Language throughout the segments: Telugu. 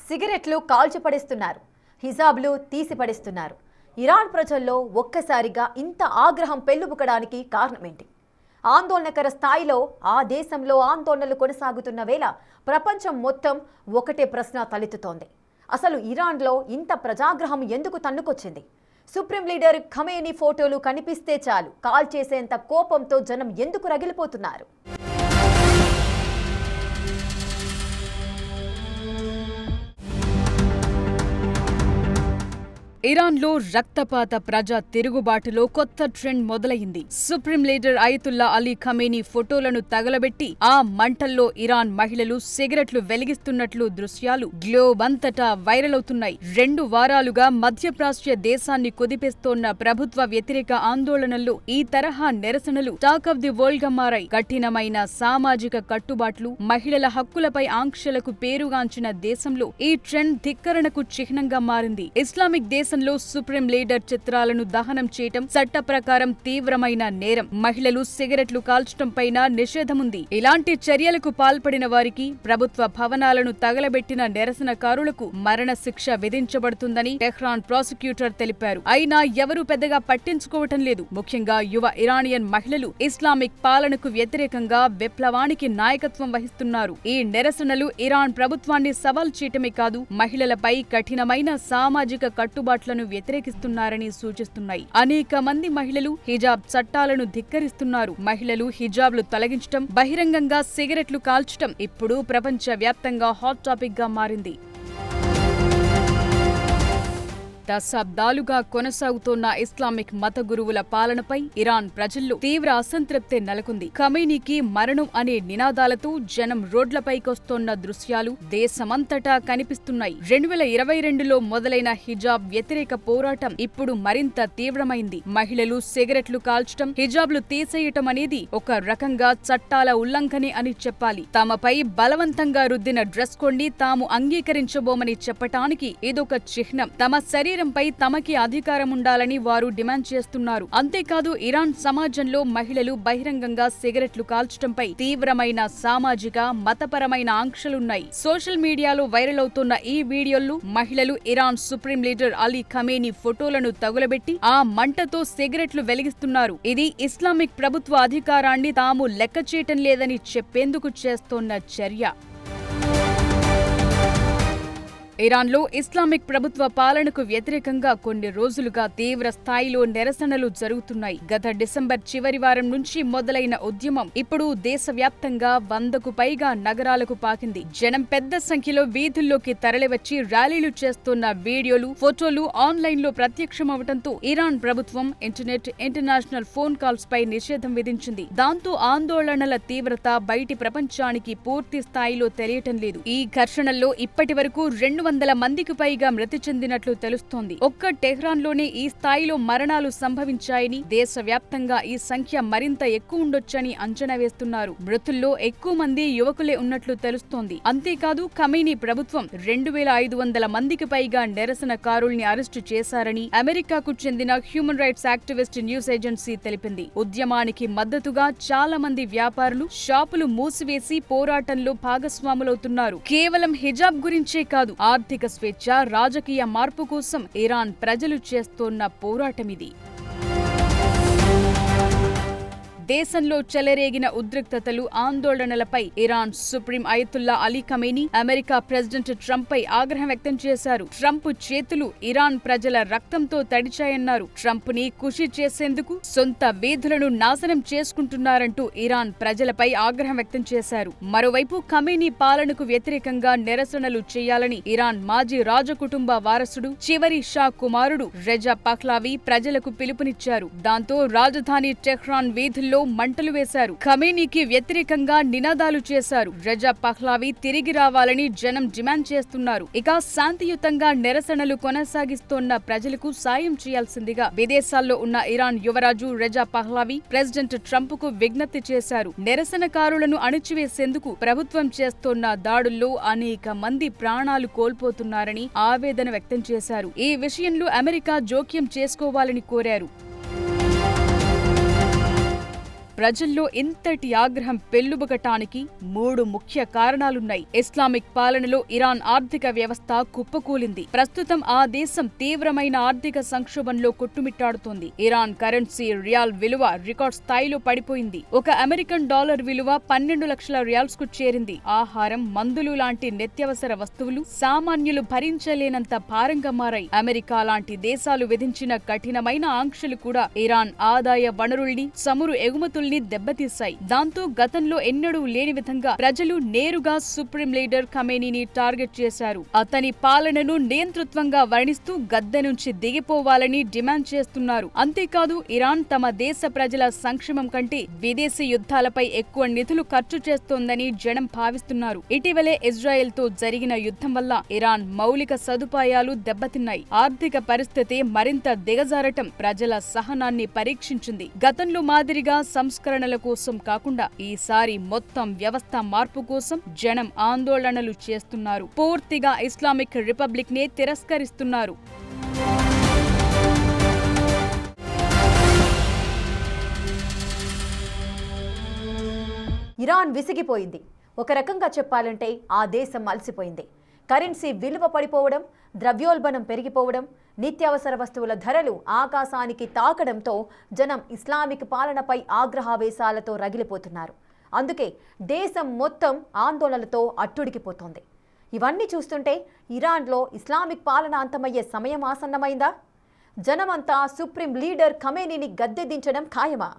సిగరెట్లు కాల్చిపడేస్తున్నారు, హిజాబ్లు తీసిపడేస్తున్నారు. ఇరాన్ ప్రజల్లో ఒక్కసారిగా ఇంత ఆగ్రహం పెల్లుబుకడానికి కారణమేంటి? ఆందోళనకర స్థాయిలో ఆ దేశంలో ఆందోళనలు కొనసాగుతున్న వేళ ప్రపంచం మొత్తం ఒకటే ప్రశ్న తలెత్తుతోంది. అసలు ఇరాన్లో ఇంత ప్రజాగ్రహం ఎందుకు తన్నుకొచ్చింది? సుప్రీం లీడర్ ఖమేనీ ఫోటోలు కనిపిస్తే చాలు కాల్ చేసేంత కోపంతో జనం ఎందుకు రగిలిపోతున్నారు? ఇరాన్లో రక్తపాత ప్రజా తిరుగుబాటులో కొత్త ట్రెండ్ మొదలైంది. Supreme leader Ayatollah Ali Khamenei ఫోటోలను తగలబెట్టి ఆ మంటల్లో ఇరాన్ మహిళలు సిగరెట్లు వెలిగిస్తున్నట్లు దృశ్యాలు గ్లోబ్ అంతటా వైరల్ అవుతున్నాయి. 2 వారాలుగా మధ్యప్రాచ్య దేశాన్ని కుదిపేస్తోన్న ప్రభుత్వ వ్యతిరేక ఆందోళనల్లో ఈ తరహా నిరసనలు టాక్ ఆఫ్ ది వరల్డ్ గా మారాయి. కఠినమైన సామాజిక కట్టుబాట్లు, మహిళల హక్కులపై ఆంక్షలకు పేరుగాంచిన దేశంలో ఈ ట్రెండ్ ధిక్కరణకు చిహ్నంగా మారింది. ఇస్లామిక్ దేశం సుప్రీం లీడర్ చిత్రాలను దహనం చేయటం చట్ట ప్రకారం తీవ్రమైన నేరం. మహిళలు సిగరెట్లు కాల్చడం పైన నిషేధముంది. ఇలాంటి చర్యలకు పాల్పడిన వారికి, ప్రభుత్వ భవనాలను తగలబెట్టిన నిరసనకారులకు మరణ శిక్ష విధించబడుతుందని టెహ్రాన్ ప్రాసిక్యూటర్ తెలిపారు. అయినా ఎవరూ పెద్దగా పట్టించుకోవటం లేదు. ముఖ్యంగా యువ ఇరానియన్ మహిళలు ఇస్లామిక్ పాలనకు వ్యతిరేకంగా విప్లవానికి నాయకత్వం వహిస్తున్నారు. ఈ నిరసనలు ఇరాన్ ప్రభుత్వాన్ని సవాల్ చేయటమే కాదు, మహిళలపై కఠినమైన సామాజిక కట్టుబాట్లు వ్యతిరేకిస్తున్నారని సూచిస్తున్నాయి. అనేక మంది మహిళలు హిజాబ్ చట్టాలను ధిక్కరిస్తున్నారు. మహిళలు హిజాబ్లు తొలగించటం, బహిరంగంగా సిగరెట్లు కాల్చటం ఇప్పుడు ప్రపంచ వ్యాప్తంగా హాట్ టాపిక్ గా మారింది. దశాబ్దాలుగా కొనసాగుతోన్న ఇస్లామిక్ మత గురువుల పాలనపై ఇరాన్ ప్రజల్లో తీవ్ర అసంతృప్తి నెలకొంది. ఖమేనీకి మరణం అనే నినాదాలతో జనం రోడ్లపైకొస్తోన్న దృశ్యాలు దేశమంతటా కనిపిస్తున్నాయి. 2022లో మొదలైన హిజాబ్ వ్యతిరేక పోరాటం ఇప్పుడు మరింత తీవ్రమైంది. మహిళలు సిగరెట్లు కాల్చటం, హిజాబ్లు తీసేయటం అనేది ఒక రకంగా చట్టాల ఉల్లంఘనే అని చెప్పాలి. తమపై బలవంతంగా రుద్దిన డ్రెస్ కోడ్ని తాము అంగీకరించబోమని చెప్పటానికి ఇదొక చిహ్నం. తమ శరీరంపై తమకి అధికారం ఉండాలని వారు డిమాండ్ చేస్తున్నారు. అంతేకాదు, ఇరాన్ సమాజంలో మహిళలు బహిరంగంగా సిగరెట్లు కాల్చడంపై తీవ్రమైన సామాజిక, మతపరమైన ఆంక్షలున్నాయి. సోషల్ మీడియాలో వైరల్ అవుతున్న ఈ వీడియోల్లో మహిళలు Iran supreme leader Ali Khamenei ఫోటోలను తగులబెట్టి ఆ మంటతో సిగరెట్లు వెలిగిస్తున్నారు. ఇది ఇస్లామిక్ ప్రభుత్వ అధికారాన్ని తాము లెక్క చేయటం లేదని చెప్పేందుకు చేస్తోన్న చర్య. ఇరాన్లో ఇస్లామిక్ ప్రభుత్వ పాలనకు వ్యతిరేకంగా కొన్ని రోజులుగా తీవ్ర స్థాయిలో నిరసనలు జరుగుతున్నాయి. గత డిసెంబర్ చివరి వారం నుంచి మొదలైన ఉద్యమం ఇప్పుడు దేశవ్యాప్తంగా 100కు పైగా నగరాలకు పాకింది. జనం పెద్ద సంఖ్యలో వీధుల్లోకి తరలివచ్చి ర్యాలీలు చేస్తున్న వీడియోలు, ఫోటోలు ఆన్లైన్లో ప్రత్యక్షమవడంతో ఇరాన్ ప్రభుత్వం ఇంటర్నెట్, ఇంటర్నేషనల్ ఫోన్ కాల్స్ పై నిషేధం విధించింది. దాంతో ఆందోళనల తీవ్రత బయటి ప్రపంచానికి పూర్తి స్థాయిలో తెలియటం లేదు. ఈ ఘర్షణల్లో ఇప్పటి వరకు 200 మందికి పైగా మృతి చెందినట్లు తెలుస్తోంది. ఒక్క టెహ్రాన్లోనే ఈ స్థాయిలో మరణాలు సంభవించాయని, దేశవ్యాప్తంగా ఈ సంఖ్య మరింత ఎక్కువ ఉండొచ్చని అంచనా వేస్తున్నారు. మృతుల్లో ఎక్కువ మంది యువకులే ఉన్నట్లు తెలుస్తోంది. అంతేకాదు, ఖమేనీ ప్రభుత్వం 2500 మందికి పైగా నిరసనకారుల్ని అరెస్టు చేశారని అమెరికాకు చెందిన human rights activist news agency తెలిపింది. ఉద్యమానికి మద్దతుగా చాలా మంది వ్యాపారులు షాపులు మూసివేసి పోరాటంలో భాగస్వాములవుతున్నారు. కేవలం హిజాబ్ గురించే కాదు, ఆర్థిక స్వేచ్ఛ, రాజకీయ మార్పు కోసం ఇరాన్ ప్రజలు చేస్తోన్న పోరాటమిది. దేశంలో చెలరేగిన ఉద్రిక్తతలు, ఆందోళనలపై Iran supreme Ayatollah Ali Khamenei America president Trump పై ఆగ్రహం వ్యక్తం చేశారు. ట్రంప్ చేతులు ఇరాన్ ప్రజల రక్తంతో తడిచాయన్నారు. ట్రంప్ ని ఖుషి చేసేందుకు సొంత వీధులను నాశనం చేసుకుంటున్నారంటూ ఇరాన్ ప్రజలపై ఆగ్రహం వ్యక్తం చేశారు. మరోవైపు ఖమేనీ పాలనకు వ్యతిరేకంగా నిరసనలు చేయాలని ఇరాన్ మాజీ రాజకుటుంబ వారసుడు, చివరి షా కుమారుడు రెజా పహ్లావి ప్రజలకు పిలుపునిచ్చారు. దాంతో రాజధాని టెహ్రాన్ వీధుల్లో మంటలు వేశారు. ఖమేనీకి వ్యతిరేకంగా నినాదాలు చేశారు. రెజా పహ్లావి తిరిగి రావాలని జనం డిమాండ్ చేస్తున్నారు. ఇక శాంతియుతంగా నిరసనలు కొనసాగిస్తోన్న ప్రజలకు సాయం చేయాల్సిందిగా విదేశాల్లో ఉన్న ఇరాన్ యువరాజు రెజా పహ్లావి ప్రెసిడెంట్ ట్రంప్ కు విజ్ఞప్తి చేశారు. నిరసనకారులను అణిచివేసేందుకు ప్రభుత్వం చేస్తోన్న దాడుల్లో అనేక మంది ప్రాణాలు కోల్పోతున్నారని ఆవేదన వ్యక్తం చేశారు. ఈ విషయంలో అమెరికా జోక్యం చేసుకోవాలని కోరారు. ప్రజల్లో ఇంతటి ఆగ్రహం పెల్లుబుకటానికి 3 ముఖ్య కారణాలున్నాయి. ఇస్లామిక్ పాలనలో ఇరాన్ ఆర్థిక వ్యవస్థ కుప్పకూలింది. ప్రస్తుతం ఆ దేశం తీవ్రమైన ఆర్థిక సంక్షోభంలో కొట్టుమిట్టాడుతోంది. ఇరాన్ కరెన్సీ రియాల్ విలువ రికార్డ్ స్థాయిలో పడిపోయింది. ఒక అమెరికన్ డాలర్ విలువ 12 లక్షల రియాల్స్ కు చేరింది. ఆహారం, మందులు లాంటి నిత్యావసర వస్తువులు సామాన్యులు భరించలేనంత భారంగా మారాయి. అమెరికా లాంటి దేశాలు విధించిన కఠినమైన ఆంక్షలు కూడా ఇరాన్ ఆదాయ వనరుల్ని, చమురు ఎగుమతుల్ని దెబ్బతీశాయి. దాంతో గతంలో ఎన్నడూ లేని విధంగా ప్రజలు నేరుగా సుప్రీం లీడర్ ఖమేనీని టార్గెట్ చేశారు. అతని పాలనను నియంతృత్వంగా వర్ణిస్తూ గద్దె నుంచి దిగిపోవాలని డిమాండ్ చేస్తున్నారు. అంతేకాదు, ఇరాన్ తమ దేశ ప్రజల సంక్షేమం కంటే విదేశీ యుద్ధాలపై ఎక్కువ నిధులు ఖర్చు చేస్తోందని జనం భావిస్తున్నారు. ఇటీవలే ఇజ్రాయెల్ తో జరిగిన యుద్ధం వల్ల ఇరాన్ మౌలిక సదుపాయాలు దెబ్బతిన్నాయి. ఆర్థిక పరిస్థితి మరింత దిగజారటం ప్రజల సహనాన్ని పరీక్షించింది. గతంలో మాదిరిగా సంస్కరణల కోసం కాకుండా ఈసారి మొత్తం వ్యవస్థ మార్పు కోసం జనం ఆందోళనలు చేస్తున్నారు. పూర్తిగా ఇస్లామిక్ రిపబ్లిక్ నే తిరస్కరిస్తున్నారు. ఇరాన్ విసిగిపోయింది. ఒక రకంగా చెప్పాలంటే ఆ దేశం అలసిపోయింది. కరెన్సీ విలువ పడిపోవడం, ద్రవ్యోల్బణం పెరిగిపోవడం, నిత్యావసర వస్తువుల ధరలు ఆకాశానికి తాకడంతో జనం ఇస్లామిక్ పాలనపై ఆగ్రహావేశాలతో రగిలిపోతున్నారు. అందుకే దేశం మొత్తం ఆందోళనలతో అట్టుడికిపోతోంది. ఇవన్నీ చూస్తుంటే ఇరాన్లో ఇస్లామిక్ పాలన అంతమయ్యే సమయం ఆసన్నమైందా? జనమంతా సుప్రీం లీడర్ ఖమేనీని గద్దె దించడం ఖాయమా?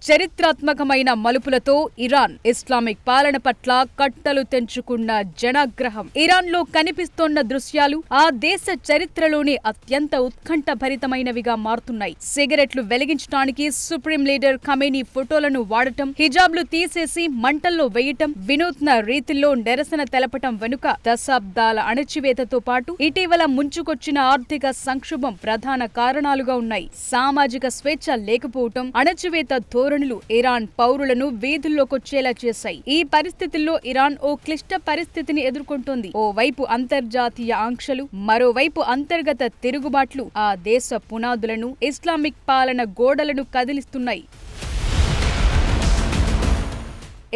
చరిత్రాత్మకమైన మలుపులతో ఇరాన్ ఇస్లామిక్ పాలన పట్ల కట్టలు తెంచుకున్న జనాగ్రహం. ఇరాన్లో కనిపిస్తోన్న దృశ్యాలు ఆ దేశ చరిత్రలోని అత్యంత ఉత్కంఠభరితమైనవిగా మారుతున్నాయి. సిగరెట్లు వెలిగించడానికి సుప్రీం లీడర్ ఖమేనీ ఫోటోలను వాడటం, హిజాబ్లు తీసేసి మంటల్లో వేయటం, వినూత్న రీతిలో నిరసన తెలపటం వెనుక దశాబ్దాల అణచివేతతో పాటు ఇటీవల ముంచుకొచ్చిన ఆర్థిక సంక్షోభం ప్రధాన కారణాలుగా ఉన్నాయి. సామాజిక స్వేచ్ఛ లేకపోవటం, అణచివేత ధోరణి ఇరాన్ పౌరులను వీధుల్లోకొచ్చేలా చేశాయి. ఈ పరిస్థితుల్లో ఇరాన్ ఓ క్లిష్ట పరిస్థితిని ఎదుర్కొంటోంది. ఓవైపు అంతర్జాతీయ ఆంక్షలు, మరోవైపు అంతర్గత తిరుగుబాట్లు ఆ దేశ పునాదులను, ఇస్లామిక్ పాలన గోడలను కదిలిస్తున్నాయి.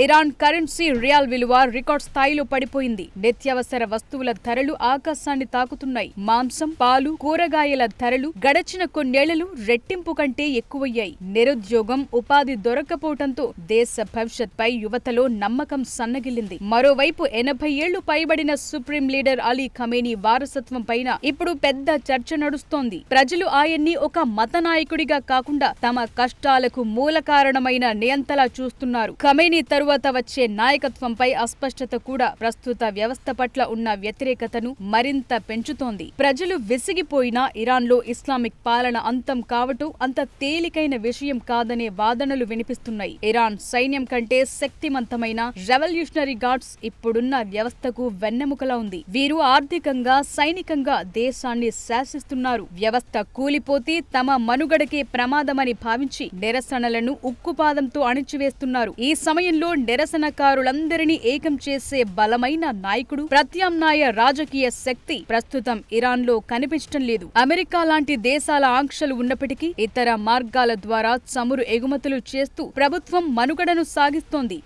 ఇరాన్ కరెన్సీ రియాల్ విలువ రికార్డ్ స్థాయిలో పడిపోయింది. నిత్యావసర వస్తువుల ధరలు ఆకాశాన్ని తాకుతున్నాయి. మాంసం, పాలు, కూరగాయల ధరలు గడచిన కొన్నేళ్లలో రెట్టింపు కంటే ఎక్కువయ్యాయి. నిరుద్యోగం, ఉపాధి దొరక్కపోవడంతో దేశ భవిష్యత్పై యువతలో నమ్మకం సన్నగిల్లింది. మరోవైపు 80 ఏళ్లు పైబడిన సుప్రీం లీడర్ అలీ ఖమేనీ వారసత్వం పైన ఇప్పుడు పెద్ద చర్చ నడుస్తోంది. ప్రజలు ఆయన్ని ఒక మత నాయకుడిగా కాకుండా తమ కష్టాలకు మూల కారణమైన నియంతలా చూస్తున్నారు. ఖమేనీ తరువాత వచ్చే నాయకత్వంపై అస్పష్టత కూడా ప్రస్తుత వ్యవస్థ పట్ల ఉన్న వ్యతిరేకతను మరింత పెంచుతోంది. ప్రజలు విసిగిపోయినా ఇరాన్లో ఇస్లామిక్ పాలన అంతం కావటం అంత తేలికైన విషయం కాదనే వాదనలు వినిపిస్తున్నాయి. ఇరాన్ సైన్యం కంటే శక్తివంతమైన రెవల్యూషనరీ గార్డ్స్ ఇప్పుడున్న వ్యవస్థకు వెన్నెముకలా ఉంది. వీరు ఆర్థికంగా, సైనికంగా దేశాన్ని శాసిస్తున్నారు. వ్యవస్థ కూలిపోతే తమ మనుగడకే ప్రమాదమని భావించి నిరసనలను ఉక్కుపాదంతో అణిచివేస్తున్నారు. ఈ సమయంలో నిరసనకారులందరినీ ఏకం చేసే బలమైన నాయకుడు, ప్రత్యామ్నాయ రాజకీయ శక్తి ప్రస్తుతం ఇరాన్లో కనిపించటం లేదు. అమెరికా లాంటి దేశాల ఆంక్షలు ఉన్నప్పటికీ ఇతర మార్గాల ద్వారా చమురు ఎగుమతులు చేస్తూ ప్రభుత్వం మనుగడను సాగిస్తోంది.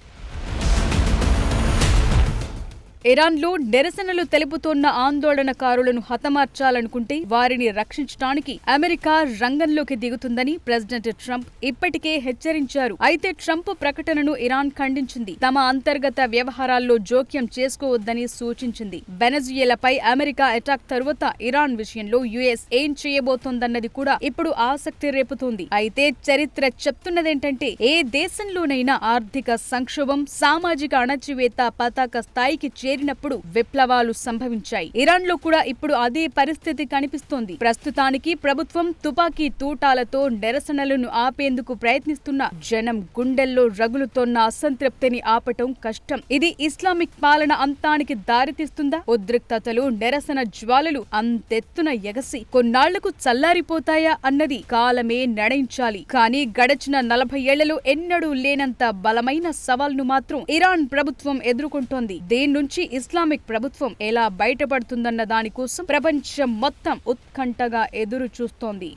ఇరాన్లో నిరసనలు తెలుపుతోన్న ఆందోళనకారులను హతమార్చాలనుకుంటే వారిని రక్షించడానికి అమెరికా రంగంలోకి దిగుతుందని ప్రెసిడెంట్ ట్రంప్ ఇప్పటికే హెచ్చరించారు. అయితే ట్రంప్ ప్రకటనను ఇరాన్ ఖండించింది. తమ అంతర్గత వ్యవహారాల్లో జోక్యం చేసుకోవద్దని సూచించింది. వెనజుయేలాపై అమెరికా అటాక్ తరువాత ఇరాన్ విషయంలో యుఎస్ ఏం చేయబోతోందన్నది కూడా ఇప్పుడు ఆసక్తి రేపుతోంది. అయితే చరిత్ర చెప్తున్నదేంటంటే ఏ దేశంలోనైనా ఆర్థిక సంక్షోభం, సామాజిక అణచివేత పతాక స్థాయికి చేరినప్పుడు విప్లవాలు సంభవించాయి. ఇరాన్లో కూడా ఇప్పుడు అదే పరిస్థితి కనిపిస్తోంది. ప్రస్తుతానికి ప్రభుత్వం తుపాకీ తూటాలతో నిరసనలను ఆపేందుకు ప్రయత్నిస్తున్న జనం గుండెల్లో రగులుతోన్న అసంతృప్తిని ఆపటం కష్టం. ఇది ఇస్లామిక్ పాలన అంతానికి దారితీస్తుందా? ఉద్రిక్తతలు, నిరసన జ్వాలలు అంతెత్తున ఎగసి కొన్నాళ్లకు చల్లారిపోతాయా అన్నది కాలమే నిర్ణయించాలి. కానీ గడచిన 40 ఏళ్లలో ఎన్నడూ లేనంత బలమైన సవాల్ను మాత్రం ఇరాన్ ప్రభుత్వం ఎదుర్కొంటోంది. దీని నుంచి నుంచి ఇస్లామిక్ ప్రభుత్వం ఎలా బయటపడుతుందన్న దానికోసం ప్రపంచం మొత్తం ఉత్కంఠగా ఎదురు చూస్తోంది.